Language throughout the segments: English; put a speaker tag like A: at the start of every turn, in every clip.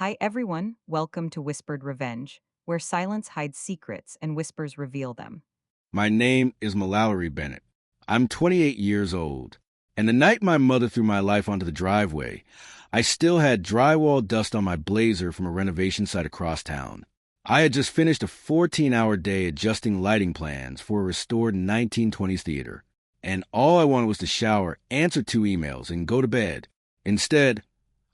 A: Hi, everyone. Welcome to Whispered Revenge, where silence hides secrets and whispers reveal them.
B: My name is Mallory Bennett. I'm 28 years old, and the night my mother threw my life onto the driveway, I still had drywall dust on my blazer from a renovation site across town. I had just finished a 14-hour day adjusting lighting plans for a restored 1920s theater, and all I wanted was to shower, answer two emails, and go to bed. Instead,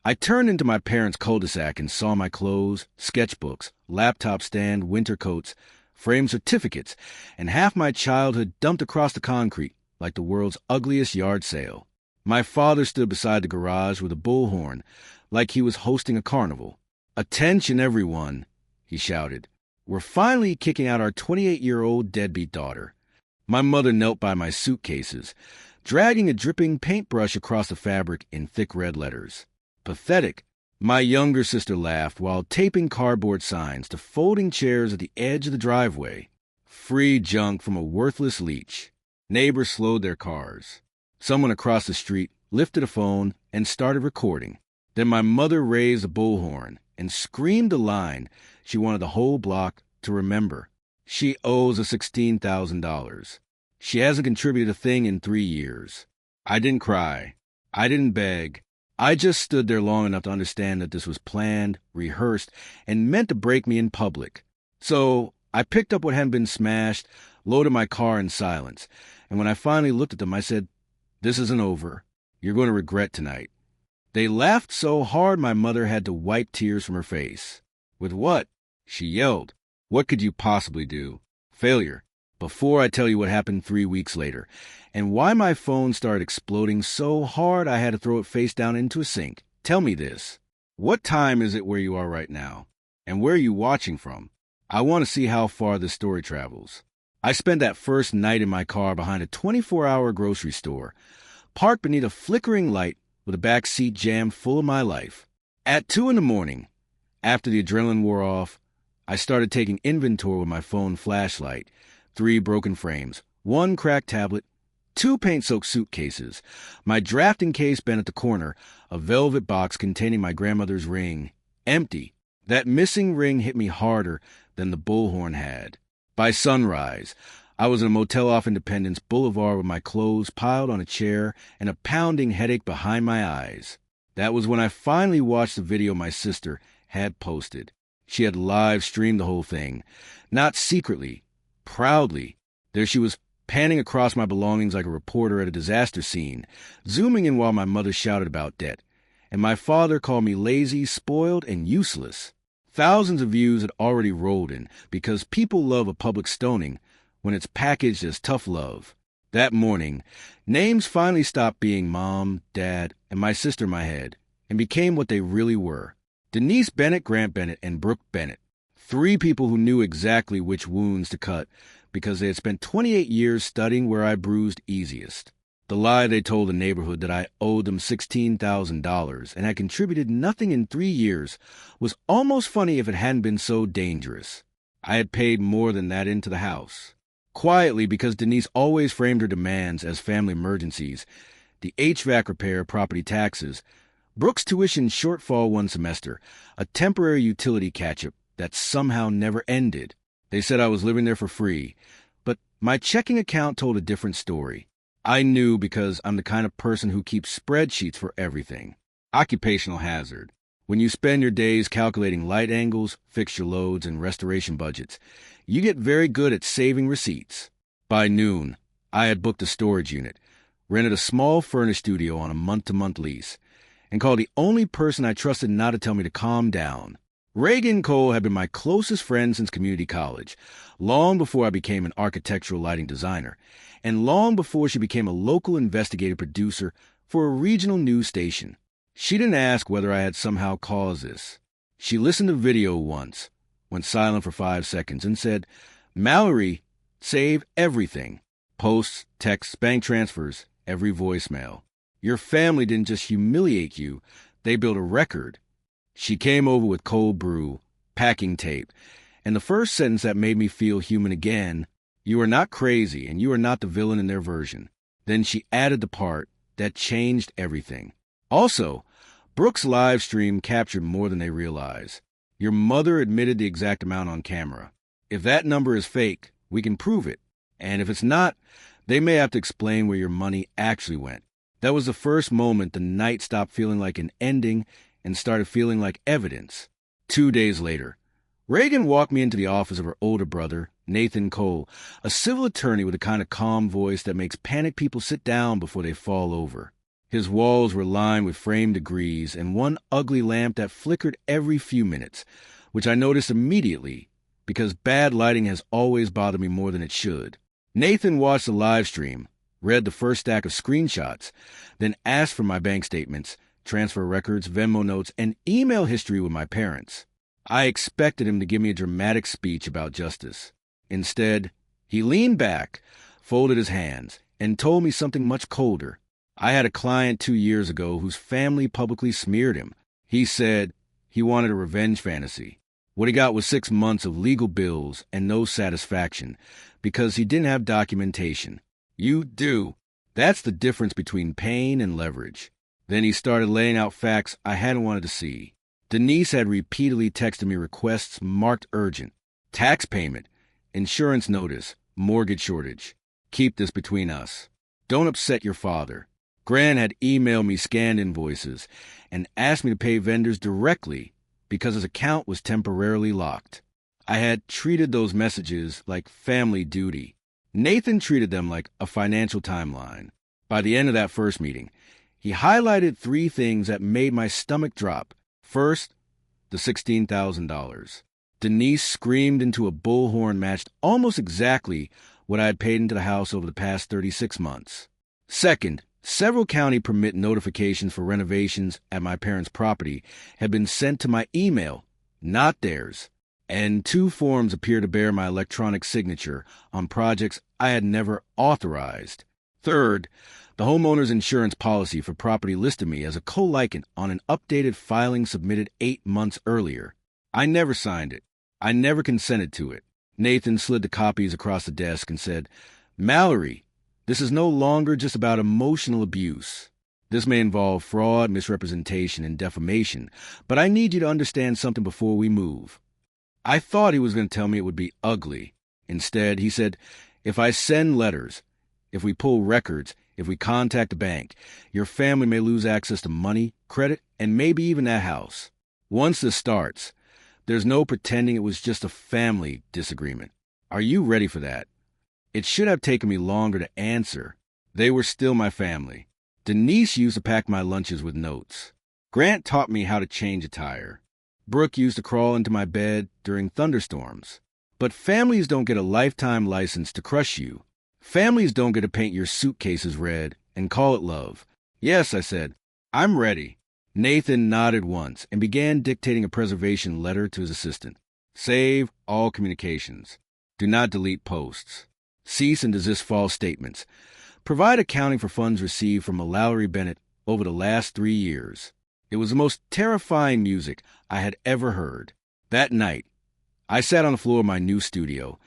B: I turned into my parents' cul-de-sac and saw my clothes, sketchbooks, laptop stand, winter coats, framed certificates, and half my childhood dumped across the concrete like the world's ugliest yard sale. My father stood beside the garage with a bullhorn like he was hosting a carnival. "Attention, everyone," he shouted. "We're finally kicking out our 28-year-old deadbeat daughter." My mother knelt by my suitcases, dragging a dripping paintbrush across the fabric in thick red letters. "Pathetic." My younger sister laughed while taping cardboard signs to folding chairs at the edge of the driveway. "Free junk from a worthless leech." Neighbors slowed their cars. Someone across the street lifted a phone and started recording. Then my mother raised a bullhorn and screamed a line she wanted the whole block to remember. She owes us $16,000. She hasn't contributed a thing in 3 years. I didn't cry. I didn't beg. I just stood there long enough to understand that this was planned, rehearsed, and meant to break me in public. So I picked up what hadn't been smashed, loaded my car in silence, and when I finally looked at them, I said, "This isn't over. You're going to regret tonight." They laughed so hard my mother had to wipe tears from her face. "With what?" she yelled. "What could you possibly do? Failure. Before I tell you what happened 3 weeks later, and why my phone started exploding so hard I had to throw it face down into a sink, tell me this. What time is it where you are right now? And where are you watching from? I want to see how far this story travels." I spent that first night in my car behind a 24-hour grocery store, parked beneath a flickering light with a back seat jammed full of my life. At 2 a.m, after the adrenaline wore off, I started taking inventory with my phone flashlight. 3 broken frames, 1 cracked tablet, 2 paint-soaked suitcases, my drafting case bent at the corner, a velvet box containing my grandmother's ring, empty. That missing ring hit me harder than the bullhorn had. By sunrise, I was in a motel off Independence Boulevard with my clothes piled on a chair and a pounding headache behind my eyes. That was when I finally watched the video my sister had posted. She had live streamed the whole thing, not secretly, proudly. There she was, panning across my belongings like a reporter at a disaster scene, zooming in while my mother shouted about debt, and my father called me lazy, spoiled, and useless. Thousands of views had already rolled in because people love a public stoning when it's packaged as tough love. That morning, names finally stopped being Mom, Dad, and my sister in my head and became what they really were. Denise Bennett, Grant Bennett, and Brooke Bennett. 3 people who knew exactly which wounds to cut because they had spent 28 years studying where I bruised easiest. The lie they told the neighborhood that I owed them $16,000 and had contributed nothing in 3 years was almost funny if it hadn't been so dangerous. I had paid more than that into the house. Quietly, because Denise always framed her demands as family emergencies, the HVAC repair, property taxes, Brooke's tuition shortfall 1 semester, a temporary utility catch-up that somehow never ended. They said I was living there for free, but my checking account told a different story. I knew because I'm the kind of person who keeps spreadsheets for everything. Occupational hazard. When you spend your days calculating light angles, fixture loads, and restoration budgets, you get very good at saving receipts. By noon, I had booked a storage unit, rented a small furnished studio on a month-to-month lease, and called the only person I trusted not to tell me to calm down. Reagan Cole had been my closest friend since community college, long before I became an architectural lighting designer, and long before she became a local investigative producer for a regional news station. She didn't ask whether I had somehow caused this. She listened to video once, went silent for 5 seconds, and said, "Mallory, save everything. Posts, texts, bank transfers, every voicemail. Your family didn't just humiliate you, they built a record." She came over with cold brew, packing tape, and the first sentence that made me feel human again, "You are not crazy, and you are not the villain in their version." Then she added the part that changed everything. "Also, Brooke's live stream captured more than they realize. Your mother admitted the exact amount on camera. If that number is fake, we can prove it. And if it's not, they may have to explain where your money actually went. That was the first moment the night stopped feeling like an ending and started feeling like evidence. 2 days later, Reagan walked me into the office of her older brother, Nathan Cole, a civil attorney with the kind of calm voice that makes panicked people sit down before they fall over. His walls were lined with framed degrees and one ugly lamp that flickered every few minutes, which I noticed immediately because bad lighting has always bothered me more than it should. Nathan watched the live stream, read the first stack of screenshots, then asked for my bank statements, transfer records, Venmo notes, and email history with my parents. I expected him to give me a dramatic speech about justice. Instead, he leaned back, folded his hands, and told me something much colder. I had a client 2 years ago whose family publicly smeared him. He said he wanted a revenge fantasy. What he got was 6 months of legal bills and no satisfaction because he didn't have documentation. You do. That's the difference between pain and leverage. Then he started laying out facts I hadn't wanted to see. Denise had repeatedly texted me requests marked urgent. Tax payment, insurance notice, mortgage shortage. Keep this between us. Don't upset your father. Gran had emailed me scanned invoices and asked me to pay vendors directly because his account was temporarily locked. I had treated those messages like family duty. Nathan treated them like a financial timeline. By the end of that first meeting, he highlighted 3 things that made my stomach drop. First, the $16,000. Denise screamed into a bullhorn matched almost exactly what I had paid into the house over the past 36 months. Second, several county permit notifications for renovations at my parents' property had been sent to my email, not theirs, and 2 forms appear to bear my electronic signature on projects I had never authorized. Third, the homeowner's insurance policy for property listed me as a co-litigant on an updated filing submitted 8 months earlier. I never signed it. I never consented to it. Nathan slid the copies across the desk and said, "Mallory, this is no longer just about emotional abuse. This may involve fraud, misrepresentation, and defamation, but I need you to understand something before we move." I thought he was going to tell me it would be ugly. Instead, he said, "If I send letters, if we pull records, if we contact the bank, your family may lose access to money, credit, and maybe even that house. Once this starts, there's no pretending it was just a family disagreement. Are you ready for that?" It should have taken me longer to answer. They were still my family. Denise used to pack my lunches with notes. Grant taught me how to change a tire. Brooke used to crawl into my bed during thunderstorms. But families don't get a lifetime license to crush you. Families don't get to paint your suitcases red and call it love. "Yes," I said, "I'm ready." Nathan nodded once and began dictating a preservation letter to his assistant. "Save all communications. Do not delete posts. Cease and desist false statements. Provide accounting for funds received from Mallory Bennett over the last 3 years." It was the most terrifying music I had ever heard. That night, I sat on the floor of my new studio,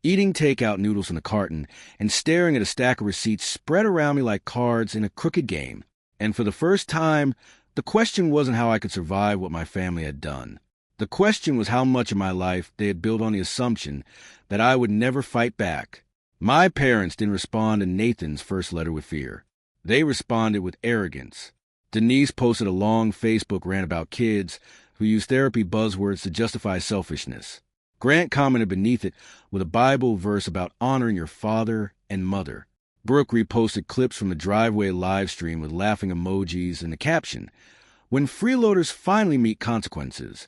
B: eating takeout noodles from the carton and staring at a stack of receipts spread around me like cards in a crooked game. And for the first time, the question wasn't how I could survive what my family had done. The question was how much of my life they had built on the assumption that I would never fight back. My parents didn't respond to Nathan's first letter with fear. They responded with arrogance. Denise posted a long Facebook rant about kids who use therapy buzzwords to justify selfishness. Grant commented beneath it with a Bible verse about honoring your father and mother. Brooke reposted clips from the driveway live stream with laughing emojis and the caption, "When freeloaders finally meet consequences."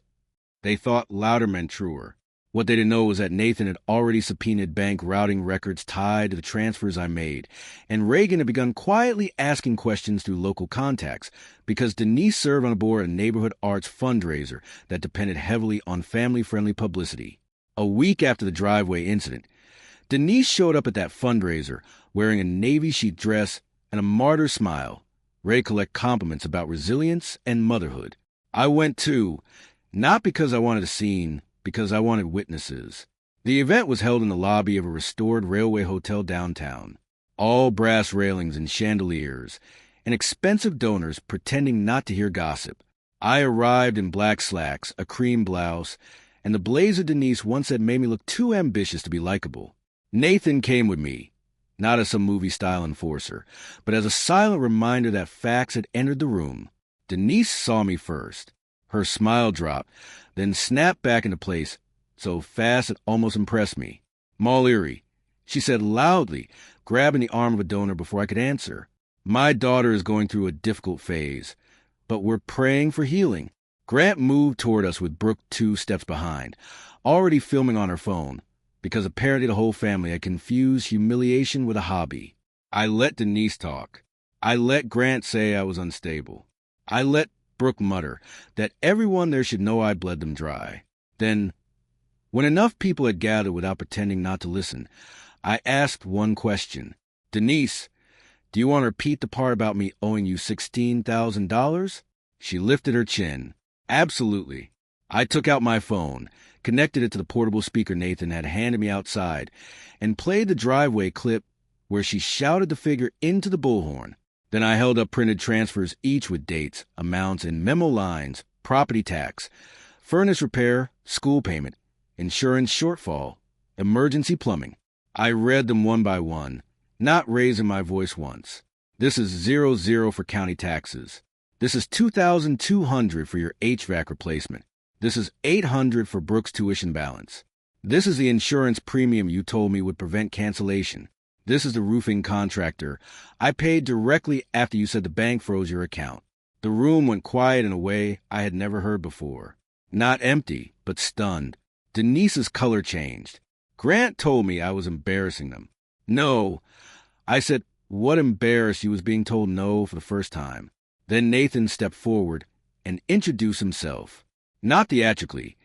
B: They thought louder meant truer. What they didn't know was that Nathan had already subpoenaed bank routing records tied to the transfers I made, and Reagan had begun quietly asking questions through local contacts because Denise served on a board of a neighborhood arts fundraiser that depended heavily on family-friendly publicity. A week after the driveway incident, Denise showed up at that fundraiser wearing a navy chic dress and a martyr smile, ready to collect compliments about resilience and motherhood. I went too, not because I wanted a scene, because I wanted witnesses. The event was held in the lobby of a restored railway hotel downtown. All brass railings and chandeliers, and expensive donors pretending not to hear gossip. I arrived in black slacks, a cream blouse, and the blazer Denise once had made me look too ambitious to be likable. Nathan came with me, not as some movie-style enforcer, but as a silent reminder that facts had entered the room. Denise saw me first. Her smile dropped, then snapped back into place so fast it almost impressed me. "Maulery," she said loudly, grabbing the arm of a donor before I could answer. "My daughter is going through a difficult phase, but we're praying for healing." Grant moved toward us with Brooke 2 steps behind, already filming on her phone, because apparently the whole family had confused humiliation with a hobby. I let Denise talk. I let Grant say I was unstable. I let Brooke mutter that everyone there should know I bled them dry. Then, when enough people had gathered without pretending not to listen, I asked one question. "Denise, do you want to repeat the part about me owing you $16,000? She lifted her chin. "Absolutely." I took out my phone, connected it to the portable speaker Nathan had handed me outside, and played the driveway clip where she shouted the figure into the bullhorn. Then I held up printed transfers, each with dates, amounts, and memo lines: property tax, furnace repair, school payment, insurance shortfall, emergency plumbing. I read them one by one, not raising my voice once. "This is 00 for county taxes. This is $2,200 for your HVAC replacement. This is $800 for Brooke's tuition balance. This is the insurance premium you told me would prevent cancellation. This is the roofing contractor I paid directly after you said the bank froze your account." The room went quiet in a way I had never heard before. Not empty, but stunned. Denise's color changed. Grant told me I was embarrassing them. "No." I said what embarrassed you was being told no for the first time. Then Nathan stepped forward and introduced himself. Not theatrically,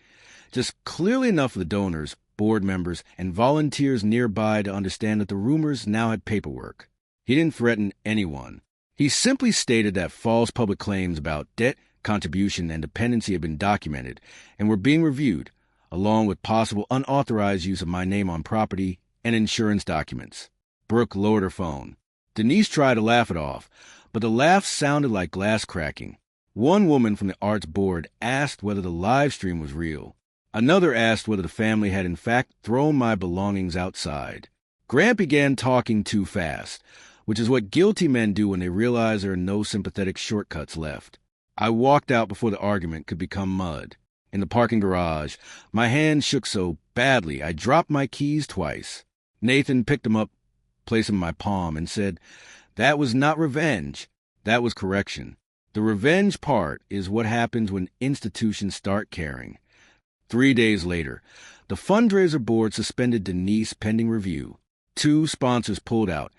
B: just clearly enough for the donors, board members, and volunteers nearby to understand that the rumors now had paperwork. He didn't threaten anyone. He simply stated that false public claims about debt, contribution, and dependency had been documented and were being reviewed, along with possible unauthorized use of my name on property and insurance documents. Brooke lowered her phone. Denise tried to laugh it off, but the laugh sounded like glass cracking. One woman from the arts board asked whether the live stream was real. Another asked whether the family had in fact thrown my belongings outside. Grant began talking too fast, which is what guilty men do when they realize there are no sympathetic shortcuts left. I walked out before the argument could become mud. In the parking garage, my hand shook so badly I dropped my keys twice. Nathan picked them up, placed them in my palm, and said, "That was not revenge. That was correction. The revenge part is what happens when institutions start caring." 3 days later, the fundraiser board suspended Denise pending review. 2 sponsors pulled out,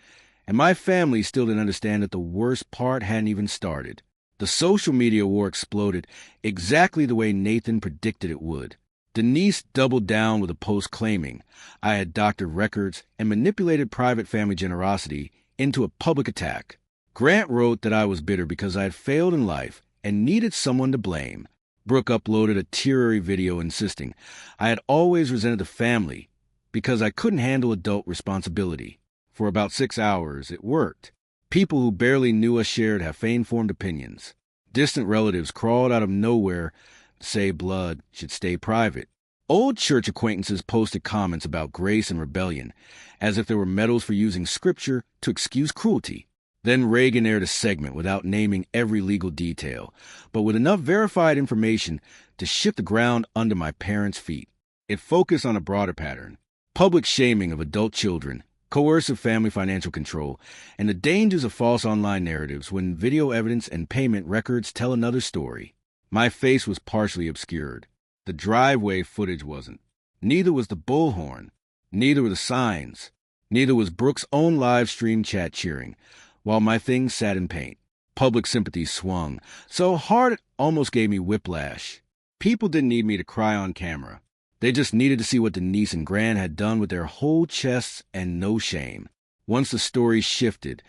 B: and my family still didn't understand that the worst part hadn't even started. The social media war exploded exactly the way Nathan predicted it would. Denise doubled down with a post claiming I had doctored records and manipulated private family generosity into a public attack. Grant wrote that I was bitter because I had failed in life and needed someone to blame. Brooke uploaded a teary video insisting I had always resented the family because I couldn't handle adult responsibility. For about 6 hours, it worked. People who barely knew us shared half-informed opinions. Distant relatives crawled out of nowhere to say blood should stay private. Old church acquaintances posted comments about grace and rebellion, as if there were medals for using scripture to excuse cruelty. Then Reagan aired a segment without naming every legal detail, but with enough verified information to shift the ground under my parents' feet. It focused on a broader pattern: public shaming of adult children, coercive family financial control, and the dangers of false online narratives when video evidence and payment records tell another story. My face was partially obscured. The driveway footage wasn't. Neither was the bullhorn. Neither were the signs. Neither was Brooke's own live stream chat cheering, while my thing sat in paint. Public sympathy swung so hard it almost gave me whiplash. People didn't need me to cry on camera. They just needed to see what Denise and Grant had done with their whole chests and no shame. Once the story shifted,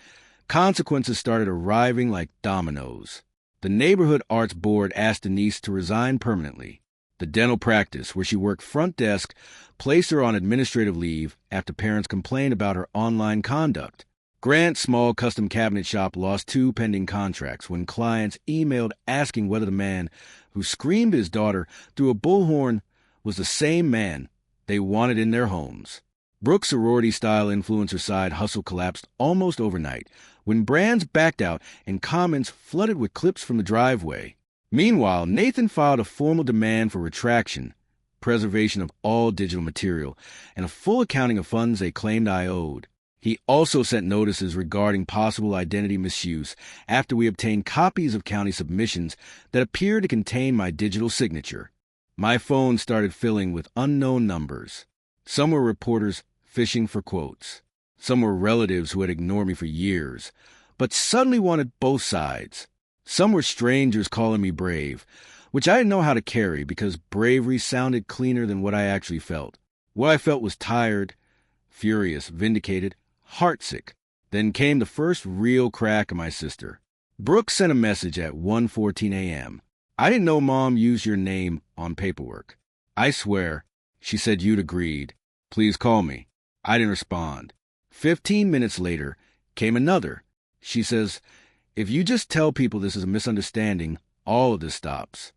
B: consequences started arriving like dominoes. The neighborhood arts board asked Denise to resign permanently. The dental practice, where she worked front desk, placed her on administrative leave after parents complained about her online conduct. Grant's small custom cabinet shop lost 2 pending contracts when clients emailed asking whether the man who screamed his daughter through a bullhorn was the same man they wanted in their homes. Brooke's sorority-style influencer side hustle collapsed almost overnight when brands backed out and comments flooded with clips from the driveway. Meanwhile, Nathan filed a formal demand for retraction, preservation of all digital material, and a full accounting of funds they claimed I owed. He also sent notices regarding possible identity misuse after we obtained copies of county submissions that appeared to contain my digital signature. My phone started filling with unknown numbers. Some were reporters fishing for quotes. Some were relatives who had ignored me for years, but suddenly wanted both sides. Some were strangers calling me brave, which I didn't know how to carry because bravery sounded cleaner than what I actually felt. What I felt was tired, furious, vindicated, heartsick. Then came the first real crack of my sister. Brooke sent a message at 1:14 a.m. I didn't know Mom used your name on paperwork. I swear, she said you'd agreed. Please call me. I didn't respond. 15 minutes later came another. She says, if you just tell people this is a misunderstanding, all of this stops.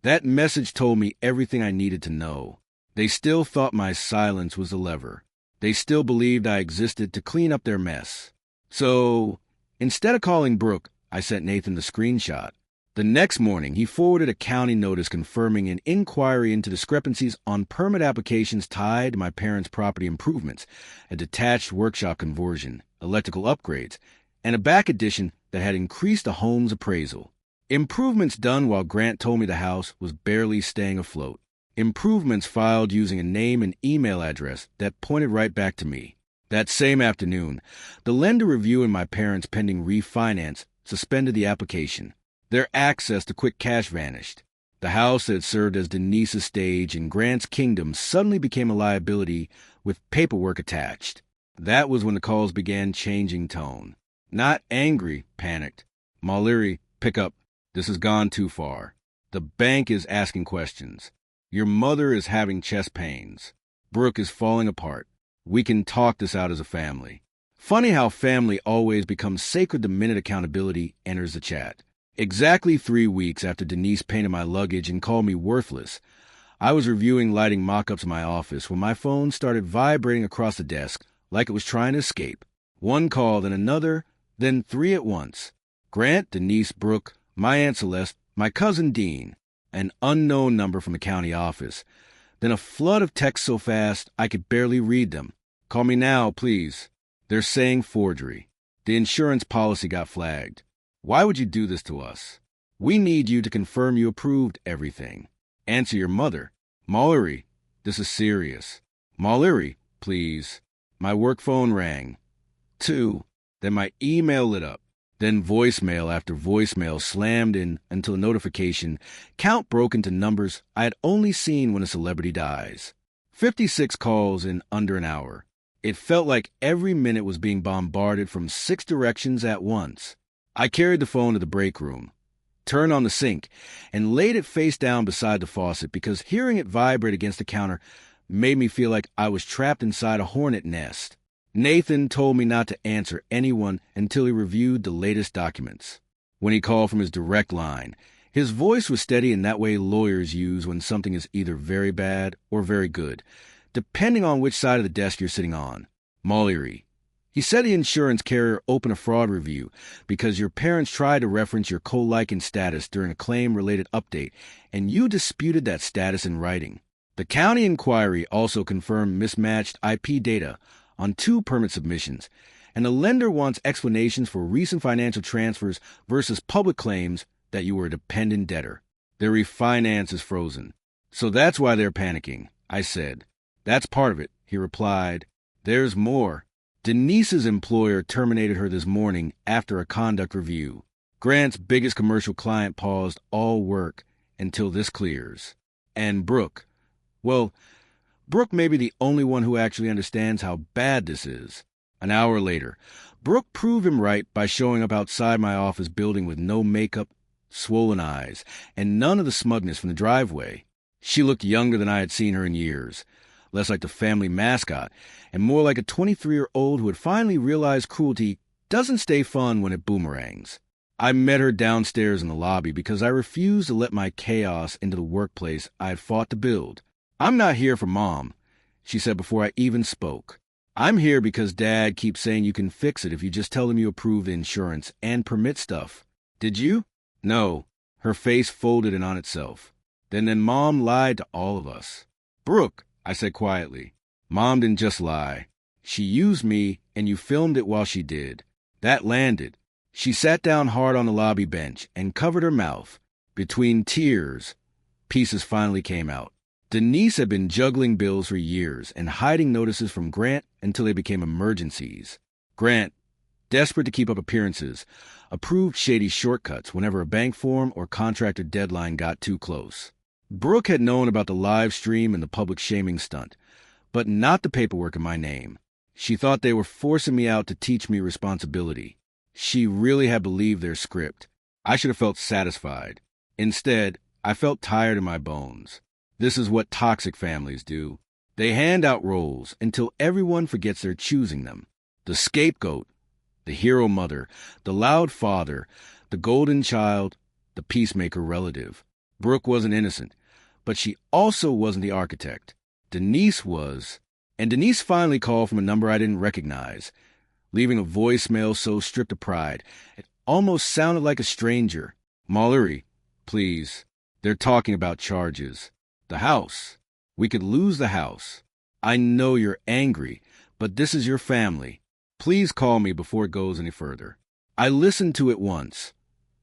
B: That message told me everything I needed to know. They still thought my silence was the lever. They still believed I existed to clean up their mess. So, instead of calling Brooke, I sent Nathan the screenshot. The next morning, he forwarded a county notice confirming an inquiry into discrepancies on permit applications tied to my parents' property improvements, a detached workshop conversion, electrical upgrades, and a back addition that had increased the home's appraisal. Improvements done while Grant told me the house was barely staying afloat. Improvements filed using a name and email address that pointed right back to me. That same afternoon, the lender reviewing my parents' pending refinance suspended the application. Their access to quick cash vanished. The house that had served as Denise's stage in Grant's kingdom suddenly became a liability with paperwork attached. That was when the calls began changing tone. Not angry, panicked. Mallory, pick up. This has gone too far. The bank is asking questions. Your mother is having chest pains. Brooke is falling apart. We can talk this out as a family. Funny how family always becomes sacred the minute accountability enters the chat. Exactly 3 weeks after Denise painted my luggage and called me worthless, I was reviewing lighting mock-ups in my office when my phone started vibrating across the desk like it was trying to escape. One call, then another, then 3 at once. Grant, Denise, Brooke, my Aunt Celeste, my cousin Dean, an unknown number from the county office. Then a flood of texts so fast I could barely read them. Call me now, please. They're saying forgery. The insurance policy got flagged. Why would you do this to us? We need you to confirm you approved everything. Answer your mother. Mallory, this is serious. Mallory, please. My work phone rang. 2. Then my email lit up. Then voicemail after voicemail slammed in until a notification count broke into numbers I had only seen when a celebrity dies. 56 calls in under an hour. It felt like every minute was being bombarded from 6 directions at once. I carried the phone to the break room, turned on the sink, and laid it face down beside the faucet because hearing it vibrate against the counter made me feel like I was trapped inside a hornet nest. Nathan told me not to answer anyone until he reviewed the latest documents. When he called from his direct line, his voice was steady in that way lawyers use when something is either very bad or very good, depending on which side of the desk you're sitting on. Mallory. He said the insurance carrier opened a fraud review because your parents tried to reference your co-liken status during a claim-related update, and you disputed that status in writing. The county inquiry also confirmed mismatched IP data on 2 permit submissions, and the lender wants explanations for recent financial transfers versus public claims that you were a dependent debtor. Their refinance is frozen. So that's why they're panicking, I said. That's part of it, he replied. There's more. Denise's employer terminated her this morning after a conduct review. Grant's biggest commercial client paused all work until this clears. And Brooke. Well, Brooke may be the only one who actually understands how bad this is. An hour later, Brooke proved him right by showing up outside my office building with no makeup, swollen eyes, and none of the smugness from the driveway. She looked younger than I had seen her in years, less like the family mascot, and more like a 23-year-old who had finally realized cruelty doesn't stay fun when it boomerangs. I met her downstairs in the lobby because I refused to let my chaos into the workplace I had fought to build. "I'm not here for Mom," she said before I even spoke. "I'm here because Dad keeps saying you can fix it if you just tell him you approve the insurance and permit stuff. Did you?" "No." Her face folded in on itself. Then Mom lied to all of us." "Brooke," I said quietly, "Mom didn't just lie. She used me, and you filmed it while she did. That landed." She sat down hard on the lobby bench and covered her mouth. Between tears, pieces finally came out. Denise had been juggling bills for years and hiding notices from Grant until they became emergencies. Grant, desperate to keep up appearances, approved shady shortcuts whenever a bank form or contractor deadline got too close. Brooke had known about the live stream and the public shaming stunt, but not the paperwork in my name. She thought they were forcing me out to teach me responsibility. She really had believed their script. I should have felt satisfied. Instead, I felt tired in my bones. This is what toxic families do. They hand out roles until everyone forgets they're choosing them. The scapegoat, the hero mother, the loud father, the golden child, the peacemaker relative. Brooke wasn't innocent, but she also wasn't the architect. Denise was, and Denise finally called from a number I didn't recognize, leaving a voicemail so stripped of pride, it almost sounded like a stranger. "Mallory, please. They're talking about charges. The house. We could lose the house. I know you're angry, but this is your family. Please call me before it goes any further." I listened to it once,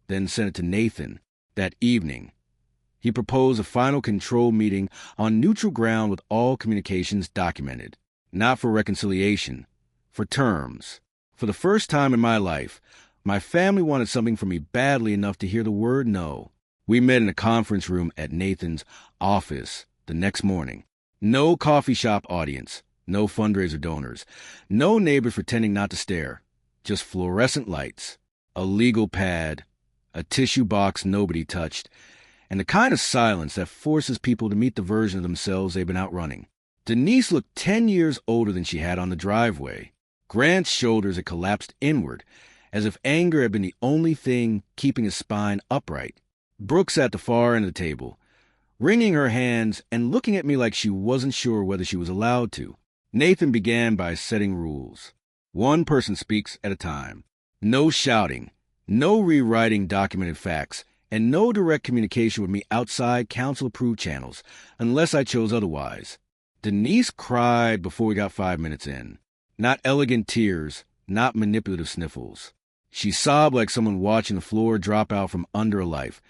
B: then sent it to Nathan that evening. He proposed a final control meeting on neutral ground with all communications documented, not for reconciliation, for terms. For the first time in my life, my family wanted something from me badly enough to hear the word no. We met in a conference room at Nathan's office the next morning. No coffee shop audience, no fundraiser donors, no neighbors pretending not to stare, just fluorescent lights, a legal pad, a tissue box nobody touched, and the kind of silence that forces people to meet the version of themselves they've been outrunning. Denise looked 10 years older than she had on the driveway. Grant's shoulders had collapsed inward, as if anger had been the only thing keeping his spine upright. Brooke sat at the far end of the table, wringing her hands and looking at me like she wasn't sure whether she was allowed to. Nathan began by setting rules. One person speaks at a time. No shouting, no rewriting documented facts, and no direct communication with me outside council-approved channels, unless I chose otherwise. Denise cried before we got 5 minutes in. Not elegant tears, not manipulative sniffles. She sobbed like someone watching the floor drop out from under a life.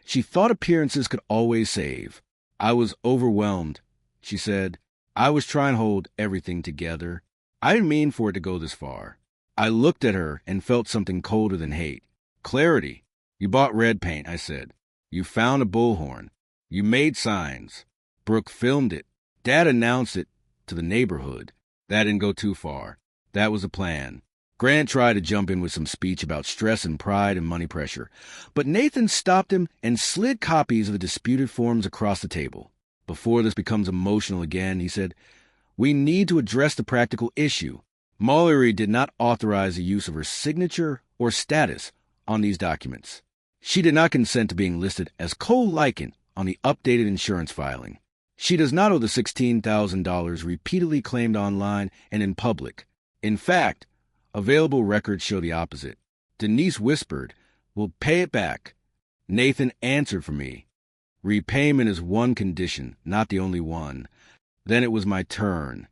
B: She thought appearances could always save. "I was overwhelmed," she said. "I was trying to hold everything together. I didn't mean for it to go this far." I looked at her and felt something colder than hate. "Clarity. You bought red paint," I said. "You found a bullhorn. You made signs. Brooke filmed it. Dad announced it to the neighborhood. That didn't go too far. That was the plan." Grant tried to jump in with some speech about stress and pride and money pressure, but Nathan stopped him and slid copies of the disputed forms across the table. "Before this becomes emotional again," he said, "we need to address the practical issue. Mallory did not authorize the use of her signature or status on these documents. She did not consent to being listed as Cole Lycan on the updated insurance filing. She does not owe the $16,000 repeatedly claimed online and in public. In fact, available records show the opposite." Denise whispered, "We'll pay it back." Nathan answered for me. "Repayment is one condition, not the only one." Then it was my turn.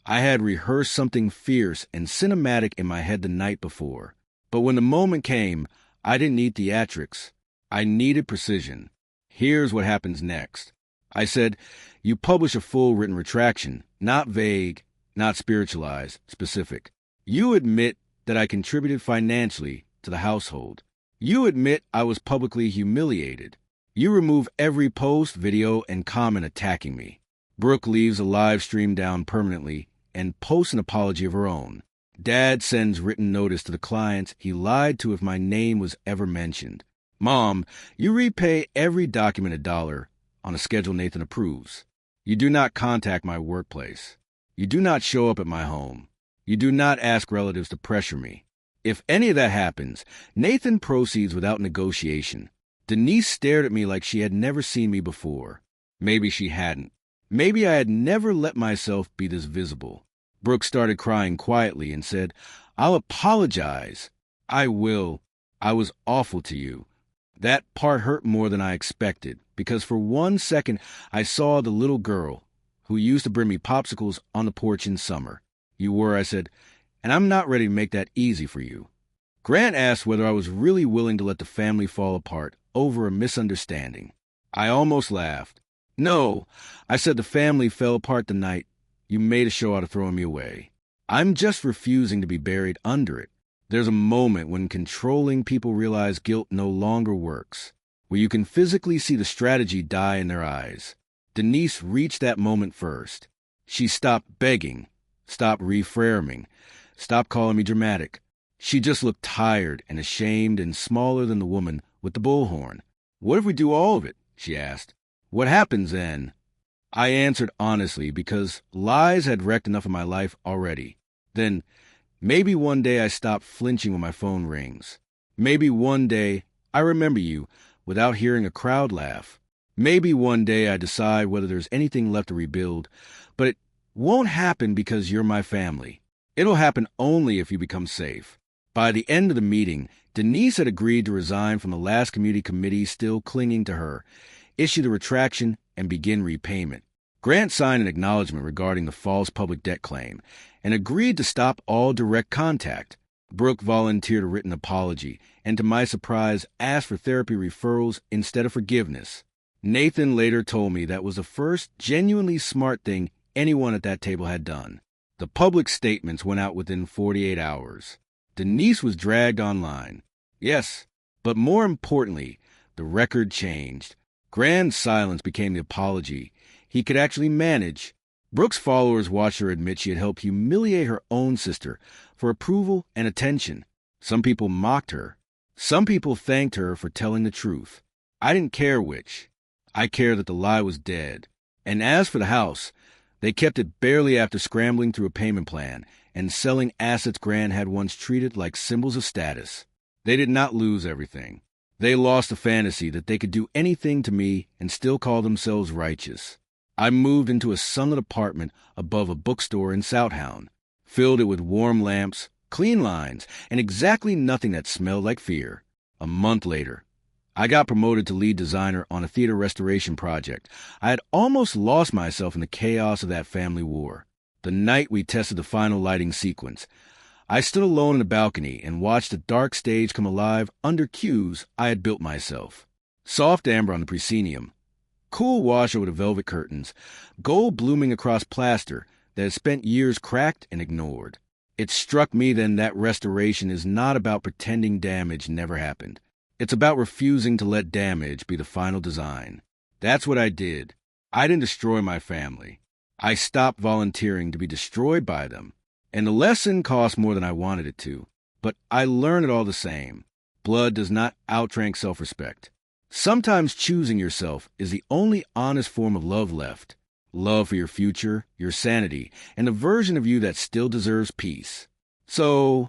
B: I had rehearsed something fierce and cinematic in my head the night before. But when the moment came, I didn't need theatrics. I needed precision. Here's what happens next. I said, "You publish a full written retraction, not vague, not spiritualized, specific. You admit that I contributed financially to the household. You admit I was publicly humiliated. You remove every post, video, and comment attacking me. Brooke leaves a live stream down permanently and posts an apology of her own. Dad sends written notice to the clients he lied to if my name was ever mentioned. Mom, you repay every document $1 on a schedule Nathan approves. You do not contact my workplace. You do not show up at my home. You do not ask relatives to pressure me. If any of that happens, Nathan proceeds without negotiation. Denise stared at me like she had never seen me before. Maybe she hadn't. Maybe I had never let myself be this visible. Brooke started crying quietly and said, "I'll apologize. I will. I was awful to you." That part hurt more than I expected, because for 1 second I saw the little girl who used to bring me popsicles on the porch in summer. "You were," I said, "and I'm not ready to make that easy for you." Grant asked whether I was really willing to let the family fall apart over a misunderstanding. I almost laughed. "No," I said, "the family fell apart the night you made a show out of throwing me away. I'm just refusing to be buried under it. There's a moment when controlling people realize guilt no longer works, where you can physically see the strategy die in their eyes. Denise reached that moment first. She stopped begging, stopped reframing, stopped calling me dramatic. She just looked tired and ashamed and smaller than the woman with the bullhorn. "What if we do all of it?" she asked. "What happens then?" I answered honestly, because lies had wrecked enough of my life already. Then, maybe one day I stop flinching when my phone rings. Maybe one day I remember you without hearing a crowd laugh. Maybe one day I decide whether there's anything left to rebuild, but it won't happen because you're my family. It'll happen only if you become safe. By the end of the meeting, Denise had agreed to resign from the last community committee still clinging to her, issue the retraction, and begin repayment. Grant signed an acknowledgement regarding the false public debt claim and agreed to stop all direct contact. Brooke volunteered a written apology and, to my surprise, asked for therapy referrals instead of forgiveness. Nathan later told me that was the first genuinely smart thing anyone at that table had done. The public statements went out within 48 hours. Denise was dragged online. Yes, but more importantly, the record changed. Grant's silence became the apology he could actually manage. Brooke's followers watched her admit she had helped humiliate her own sister for approval and attention. Some people mocked her. Some people thanked her for telling the truth. I didn't care which. I cared that the lie was dead. And as for the house, they kept it barely after scrambling through a payment plan and selling assets Grant had once treated like symbols of status. They did not lose everything. They lost the fantasy that they could do anything to me and still call themselves righteous. I moved into a sunlit apartment above a bookstore in Southound, filled it with warm lamps, clean lines, and exactly nothing that smelled like fear. A month later, I got promoted to lead designer on a theater restoration project. I had almost lost myself in the chaos of that family war. The night we tested the final lighting sequence, I stood alone in the balcony and watched the dark stage come alive under cues I had built myself. Soft amber on the proscenium, cool wash over the velvet curtains, gold blooming across plaster that had spent years cracked and ignored. It struck me then that restoration is not about pretending damage never happened. It's about refusing to let damage be the final design. That's what I did. I didn't destroy my family. I stopped volunteering to be destroyed by them. And the lesson cost more than I wanted it to. But I learned it all the same. Blood does not outrank self-respect. Sometimes choosing yourself is the only honest form of love left. Love for your future, your sanity, and the version of you that still deserves peace. So,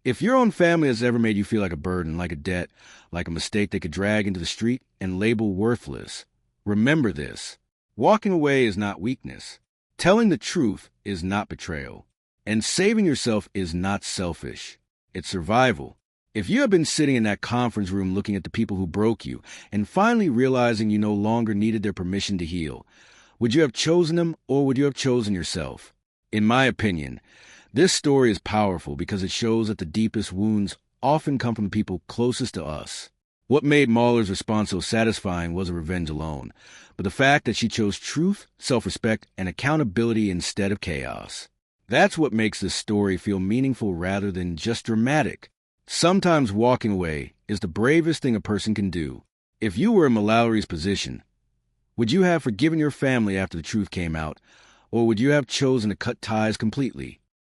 B: if your own family has ever made you feel like a burden, like a debt, like a mistake they could drag into the street and label worthless, remember this. Walking away is not weakness. Telling the truth is not betrayal. And saving yourself is not selfish. It's survival. If you have been sitting in that conference room looking at the people who broke you and finally realizing you no longer needed their permission to heal, would you have chosen them or would you have chosen yourself? In my opinion, this story is powerful because it shows that the deepest wounds often come from the people closest to us. What made Mahler's response so satisfying wasn't revenge alone, but the fact that she chose truth, self-respect, and accountability instead of chaos. That's what makes this story feel meaningful rather than just dramatic. Sometimes walking away is the bravest thing a person can do. If you were in Mallory's position, would you have forgiven your family after the truth came out, or would you have chosen to cut ties completely?